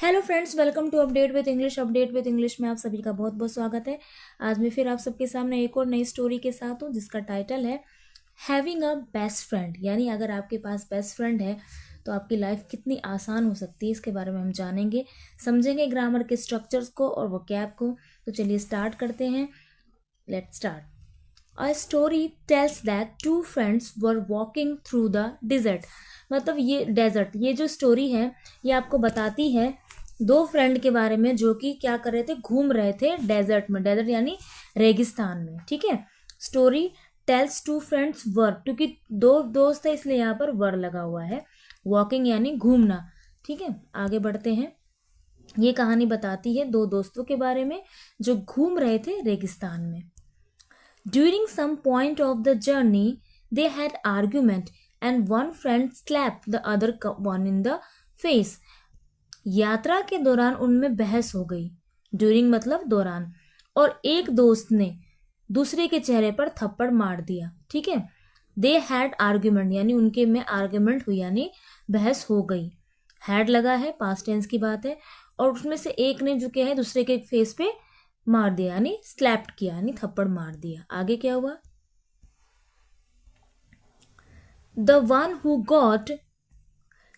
Hello friends, welcome to update with English में आप सभी का बहुत बहुत स्वागत है। आज मैं फिर आप सबके सामने एक और नई स्टोरी के साथ हूँ जिसका टाइटल है हैविंग अ बेस्ट फ्रेंड। यानी अगर आपके पास बेस्ट फ्रेंड है तो आपकी लाइफ कितनी आसान हो सकती है, इसके बारे में हम जानेंगे, समझेंगे ग्रामर के स्ट्रक्चर्स को और वोकैब को। तो चलिए स्टार्ट करते हैं। Let's start. A story tells that two friends were walking through the desert। मतलब ये डेजर्ट, ये जो स्टोरी है ये आपको बताती है दो फ्रेंड के बारे में जो कि क्या कर रहे थे, घूम रहे थे डेजर्ट में। डेजर्ट यानी रेगिस्तान में। ठीक है, story tells two friends were, क्योंकि दो दोस्त है इसलिए यहाँ पर वर लगा हुआ है। वॉकिंग यानी घूमना। ठीक है, आगे बढ़ते हैं। ये कहानी बताती है दो दोस्तों के बारे में जो घूम रहे थे रेगिस्तान में। During some point of the journey, they had argument and one friend slapped the other one in the face। यात्रा के दौरान उनमें बहस हो गई। During मतलब दौरान, और एक दोस्त ने दूसरे के चेहरे पर थप्पड़ मार दिया। ठीक है, They had argument यानी उनके में आर्ग्यूमेंट हुई यानी बहस हो गई। Had लगा है, पास्ट टेंस की बात है, और उसमें से एक ने जो क्या है दूसरे के फेस पे मार दिया यानी स्लैप्ड किया यानी थप्पड़ मार दिया। आगे क्या हुआ? The one who got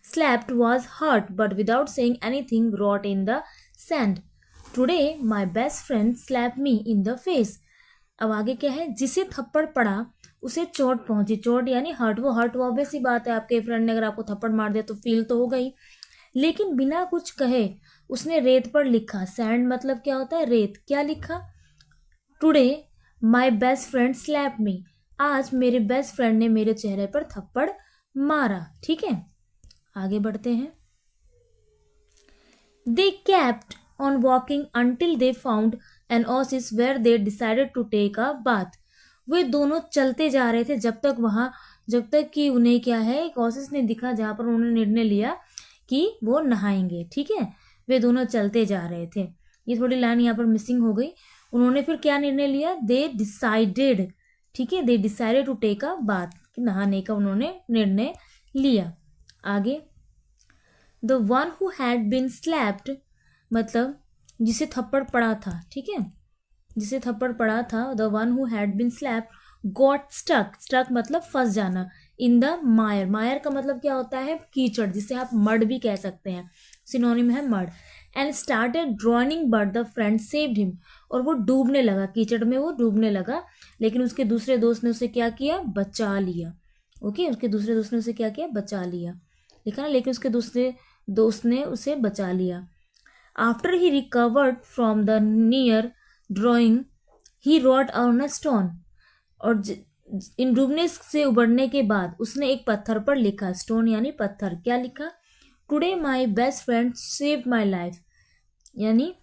slapped was hurt but without saying anything wrote in the sand, today my best friend slapped me in the face। अब आगे क्या है? जिसे थप्पड़ पड़ा उसे चोट पहुंची। चोट यानी हर्ट। वो हर्ट, वो ऑब्वियस सी बात है, आपके फ्रेंड ने अगर आपको थप्पड़ मार दिया तो फील तो हो गई। लेकिन बिना कुछ कहे उसने रेत पर लिखा। सैंड मतलब क्या होता है? रेत। क्या लिखा? Today my best friend slap me. आज मेरे बेस्ट फ्रेंड ने मेरे चेहरे पर थप्पड़ मारा। ठीक है, आगे बढ़ते हैं। They kept on walking until they found an oasis where they decided to take a bath. वे दोनों चलते जा रहे थे जब तक कि उन्हें क्या है, एक ओसिस ने दिखा जहां पर उन्होंने निर्णय लिया कि वो नहाएंगे। ठीक है, वे दोनों चलते जा रहे थे। ये थोड़ी लाइन यहाँ पर मिसिंग हो गई। उन्होंने फिर क्या निर्णय लिया? They decided. ठीक है, they decided to take a bath, नहाने का उन्होंने निर्णय लिया। आगे, the one who had been slapped मतलब जिसे थप्पड़ पड़ा था। ठीक है, जिसे थप्पड़ पड़ा था, the one who had been slapped got stuck. Stuck मतलब फंस जाना। इन द मायर। मायर का मतलब क्या होता है? कीचड़, जिसे आप मड भी कह सकते हैं, सिनोनिम है mud. And started drawing but the friend saved him. और वो डूबने लगा, कीचड़ में वो डूबने लगा, लेकिन उसके दूसरे दोस्त ने उसे क्या किया? बचा लिया। ओके, उसके दूसरे दोस्त ने उसे क्या किया? बचा लिया। लिखा ना, लेकिन उसके दूसरे दोस्त ने उसे बचा लिया। After he recovered from the near drowning he wrote on a stone. और इन डूबने से उबरने के बाद उसने एक पत्थर पर लिखा। स्टोन यानी पत्थर। क्या लिखा? Today my best friend saved my life, यानी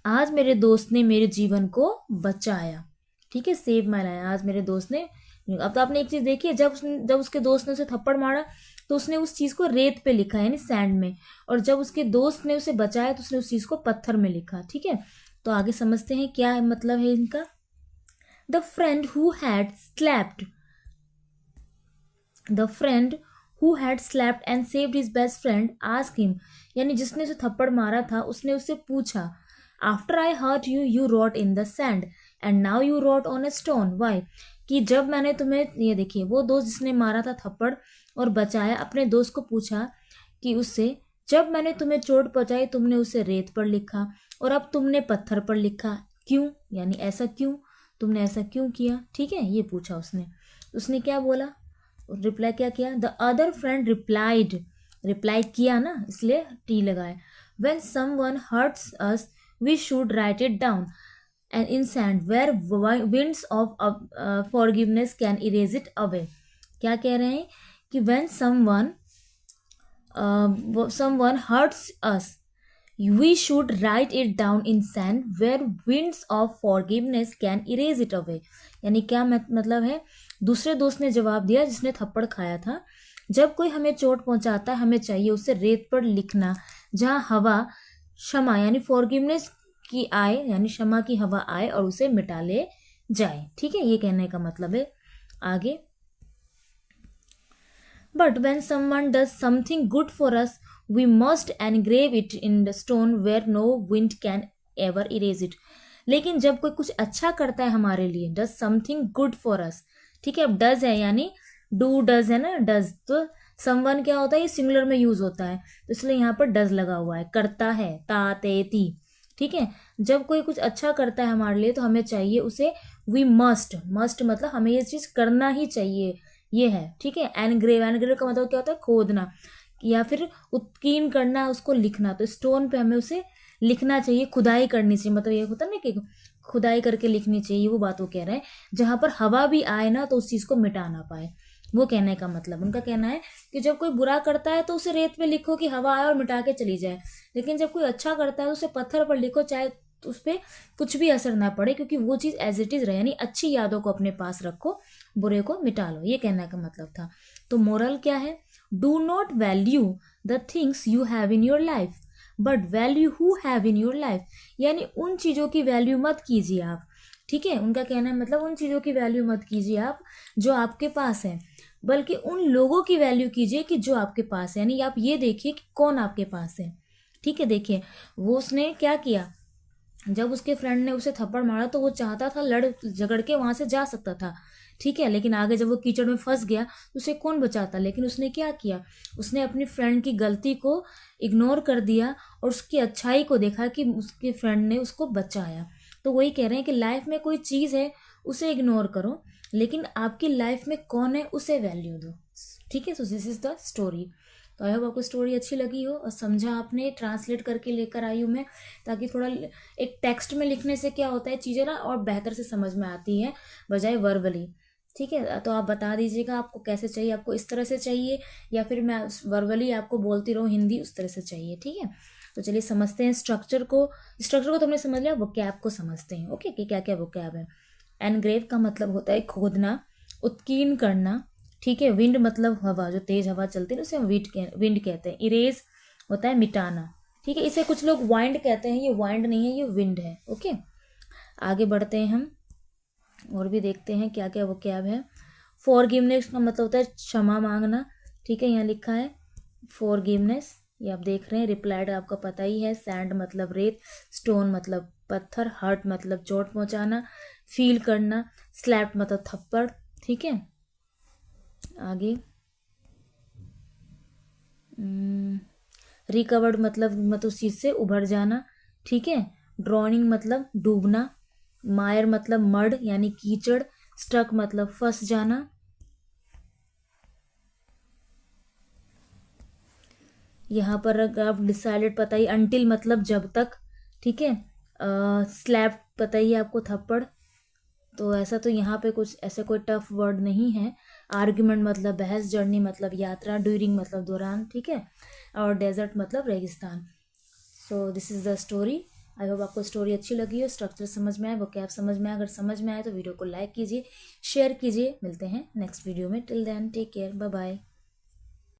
आज मेरे दोस्त ने मेरे जीवन को बचाया। ठीक है, सेव माई लाइफ, आज मेरे दोस्त ने। अब तो आपने एक चीज देखी है, जब उसके दोस्त ने उसे थप्पड़ मारा तो उसने उस चीज को रेत पे लिखा यानी सैंड में, और जब उसके दोस्त ने उसे बचाया तो उसने उस चीज को पत्थर में लिखा। ठीक है, तो आगे समझते हैं क्या मतलब है इनका। The friend who had slapped, the friend who had slapped and saved his best friend asked him, यानी जिसने उसे थप्पड़ मारा था उसने उससे पूछा, after I hurt you you wrote in the sand and now you wrote on a stone, why. कि जब मैंने तुम्हें, ये देखिए, वो दोस्त जिसने मारा था थप्पड़ और बचाया, अपने दोस्त को पूछा कि उससे, जब मैंने तुम्हें चोट पहुंचाई तुमने उसे रेत पर लिखा और अब तुमने पत्थर पर लिखा, क्यों? यानी ऐसा क्यों, तुमने ऐसा क्यों किया? ठीक है, ये पूछा उसने। उसने क्या बोला? रिप्लाई क्या किया? The other friend replied, reply किया ना इसलिए टी लगाया। When someone hurts us we should write it down and in sand where winds of forgiveness can erase it away। क्या कह रहे हैं कि when someone hurts us we should write it down in sand where winds of forgiveness can erase it away। यानी क्या मतलब है? दूसरे दोस्त ने जवाब दिया जिसने थप्पड़ खाया था, जब कोई हमें चोट पहुंचाता है हमें चाहिए उसे रेत पर लिखना जहां हवा क्षमा यानी फॉरगिवनेस की आए, यानी क्षमा की हवा आए और उसे मिटा ले जाए। ठीक है, ये कहने का मतलब है। आगे, but when someone does something good for us we must engrave it in the stone where no wind can ever erase it. लेकिन जब कोई कुछ अच्छा करता है हमारे लिए, does something good for us, ठीक है, अब डज है यानी डू डज है ना, डज, तो समवन क्या होता है, ये सिंगुलर में यूज होता है, तो इसलिए यहाँ पर डज लगा हुआ है, करता है, ता ते ती, ठीक है। जब कोई कुछ अच्छा करता है हमारे लिए तो हमें चाहिए उसे वी मस्ट, मस्ट मतलब हमें ये चीज करना ही चाहिए, ये है, ठीक है। एनग्रेव, एनग्रेव का मतलब क्या होता है, खोदना या फिर उत्कीर्ण करना, उसको लिखना, तो स्टोन पे हमें उसे लिखना चाहिए, खुदाई करनी चाहिए, मतलब ये होता है ना कि खुदाई करके लिखनी चाहिए, वो बात वो कह रहे हैं। जहां पर हवा भी आए ना तो उस चीज को मिटा ना पाए, वो कहने का मतलब उनका कहना है कि जब कोई बुरा करता है तो उसे रेत पे लिखो कि हवा आए और मिटा के चली जाए, लेकिन जब कोई अच्छा करता है तो उसे पत्थर पर लिखो, चाहे तो उस पर कुछ भी असर ना पड़े, क्योंकि वो चीज एज इट इज रहे, यानी अच्छी यादों को अपने पास रखो, बुरे को मिटा लो, ये कहने का मतलब था। तो मोरल क्या है, do not value the things you have in your life but value who have in your life, यानी उन चीजों की वैल्यू मत कीजिए आप, ठीक है। उनका कहना है मतलब उन चीजों की वैल्यू मत कीजिए आप जो आपके पास है, बल्कि उन लोगों की वैल्यू कीजिए कि जो आपके पास है, यानी आप ये देखिए कि कौन आपके पास है, ठीक है। देखिए वो उसने क्या किया, जब उसके फ्रेंड ने उसे थप्पड़ मारा तो वो चाहता था लड़ झगड़ के वहां से जा सकता था, ठीक है, लेकिन आगे जब वो कीचड़ में फंस गया तो उसे कौन बचाता, लेकिन उसने क्या किया, उसने अपनी फ्रेंड की गलती को इग्नोर कर दिया और उसकी अच्छाई को देखा कि उसके फ्रेंड ने उसको बचाया। तो वही कह रहे हैं कि लाइफ में कोई चीज़ है उसे इग्नोर करो, लेकिन आपकी लाइफ में कौन है उसे वैल्यू दो, ठीक है। So this is the story. तो आई होप आपको स्टोरी अच्छी लगी हो और समझा आपने, ट्रांसलेट करके लेकर आई हूँ मैं, ताकि थोड़ा एक टेक्स्ट में लिखने से क्या होता है चीज़ें ना और बेहतर से समझ में आती है बजाय वर्बली, ठीक है। तो आप बता दीजिएगा आपको कैसे चाहिए, आपको इस तरह से चाहिए या फिर मैं वर्बली आपको बोलती रहूँ हिंदी उस तरह से चाहिए, ठीक है। तो चलिए समझते हैं स्ट्रक्चर को, स्ट्रक्चर को तो हमने समझ लिया, वोकैब को समझते हैं, ओके, कि क्या क्या वोकैब है। एनग्रेव का मतलब होता है खोदना, उत्कीर्ण करना, ठीक है। विंड मतलब हवा, जो तेज हवा चलती है ना उसे विंड कहते हैं। इरेज होता है मिटाना, ठीक है। इसे कुछ लोग वाइंड कहते हैं, ये वाइंड नहीं है, ये विंड है, ओके। आगे बढ़ते हैं हम और भी देखते हैं क्या क्या वोकैब है। फॉरगिवनेस का मतलब होता है क्षमा मांगना, ठीक है, यहाँ लिखा है फॉरगिवनेस, ये आप देख रहे हैं। रिप्लाइड आपका पता ही है, सैंड मतलब रेत, स्टोन मतलब पत्थर, हर्ट मतलब चोट पहुंचाना, फील करना, स्लैप मतलब थप्पड़, ठीक है। आगे रिकवर्ड मतलब उस चीज से उभर जाना, ठीक है। ड्रॉनिंग मतलब डूबना, मायर मतलब मड यानी कीचड़, स्टक मतलब फंस जाना। यहाँ पर आप डिसाइडेड पता ही, अनटिल मतलब जब तक, ठीक है। स्लैप पता ही आपको थप्पड़, तो ऐसा तो यहाँ पे कुछ ऐसे कोई टफ वर्ड नहीं है। आर्ग्यूमेंट मतलब बहस, जर्नी मतलब यात्रा, ड्यूरिंग मतलब दौरान, ठीक है, और डेजर्ट मतलब रेगिस्तान। So this is the story. I hope आपको स्टोरी अच्छी लगी हो, स्ट्रक्चर समझ में आए, वोकैब समझ में आए। अगर समझ में आए तो वीडियो को लाइक कीजिए, शेयर कीजिए। मिलते हैं नेक्स्ट वीडियो में, till then take care, bye bye.